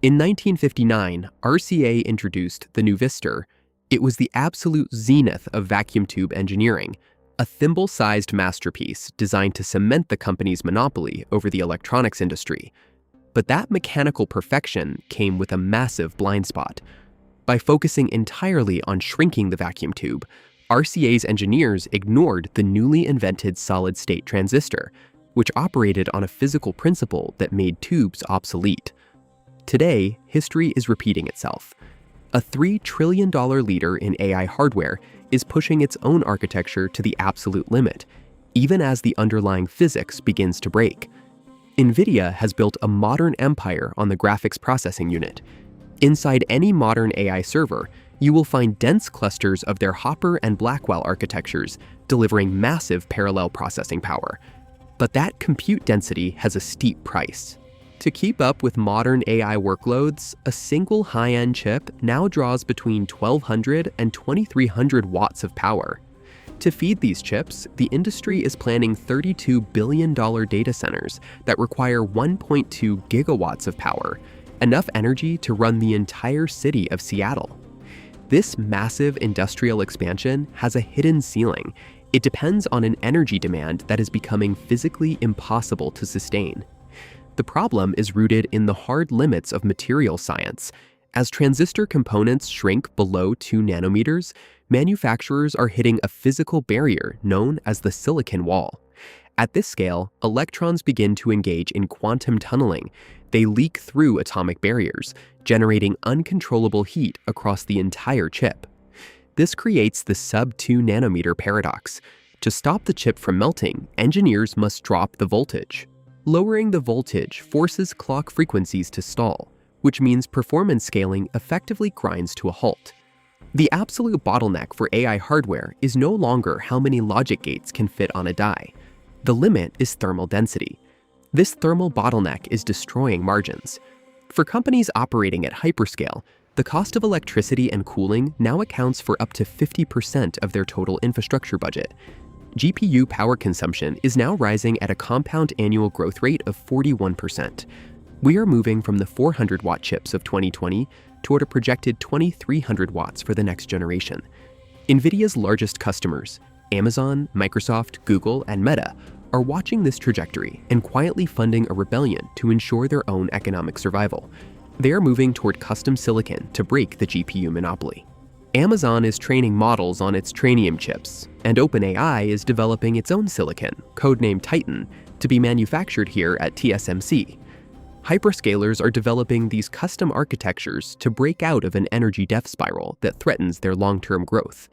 In 1959, RCA introduced the nuvistor. It was the absolute zenith of vacuum tube engineering, a thimble-sized masterpiece designed to cement the company's monopoly over the electronics industry. But that mechanical perfection came with a massive blind spot. By focusing entirely on shrinking the vacuum tube, RCA's engineers ignored the newly invented solid-state transistor, which operated on a physical principle that made tubes obsolete. Today, history is repeating itself. A $3 trillion leader in AI hardware is pushing its own architecture to the absolute limit, even as the underlying physics begins to break. NVIDIA has built a modern empire on the graphics processing unit. Inside any modern AI server, you will find dense clusters of their Hopper and Blackwell architectures delivering massive parallel processing power. But that compute density has a steep price. To keep up with modern AI workloads, a single high-end chip now draws between 1,200 and 2,300 watts of power. To feed these chips, the industry is planning $32 billion data centers that require 1.2 gigawatts of power, enough energy to run the entire city of Seattle. This massive industrial expansion has a hidden ceiling. It depends on an energy demand that is becoming physically impossible to sustain. The problem is rooted in the hard limits of material science. As transistor components shrink below 2 nanometers, manufacturers are hitting a physical barrier known as the silicon wall. At this scale, electrons begin to engage in quantum tunneling. They leak through atomic barriers, generating uncontrollable heat across the entire chip. This creates the sub-2 nanometer paradox. To stop the chip from melting, engineers must drop the voltage. Lowering the voltage forces clock frequencies to stall, which means performance scaling effectively grinds to a halt. The absolute bottleneck for AI hardware is no longer how many logic gates can fit on a die. The limit is thermal density. This thermal bottleneck is destroying margins. For companies operating at hyperscale, the cost of electricity and cooling now accounts for up to 50% of their total infrastructure budget. GPU power consumption is now rising at a compound annual growth rate of 41%. We are moving from the 400-watt chips of 2020 toward a projected 2,300 watts for the next generation. NVIDIA's largest customers, Amazon, Microsoft, Google, and Meta, are watching this trajectory and quietly funding a rebellion to ensure their own economic survival. They are moving toward custom silicon to break the GPU monopoly. Amazon is training models on its Trainium chips, and OpenAI is developing its own silicon, codenamed Titan, to be manufactured here at TSMC. Hyperscalers are developing these custom architectures to break out of an energy death spiral that threatens their long-term growth.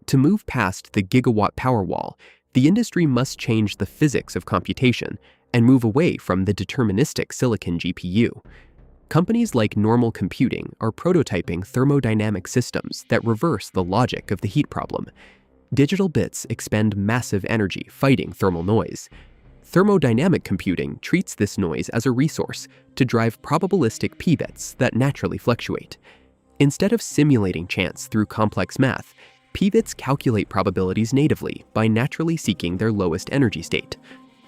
To move past the gigawatt power wall, the industry must change the physics of computation and move away from the deterministic silicon GPU. Companies like Normal Computing are prototyping thermodynamic systems that reverse the logic of the heat problem. Digital bits expend massive energy fighting thermal noise. Thermodynamic computing treats this noise as a resource to drive probabilistic p-bits that naturally fluctuate. Instead of simulating chance through complex math, p-bits calculate probabilities natively by naturally seeking their lowest energy state.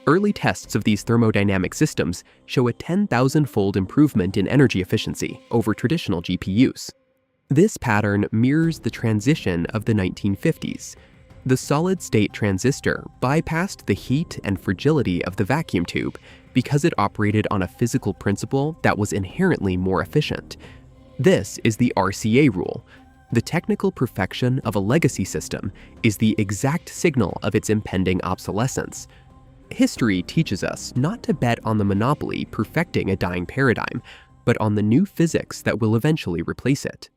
Early tests of these thermodynamic systems show a 10,000-fold improvement in energy efficiency over traditional GPUs. This pattern mirrors the transition of the 1950s. The solid-state transistor bypassed the heat and fragility of the vacuum tube because it operated on a physical principle that was inherently more efficient. This is the RCA rule. The technical perfection of a legacy system is the exact signal of its impending obsolescence. History teaches us not to bet on the monopoly perfecting a dying paradigm, but on the new physics that will eventually replace it.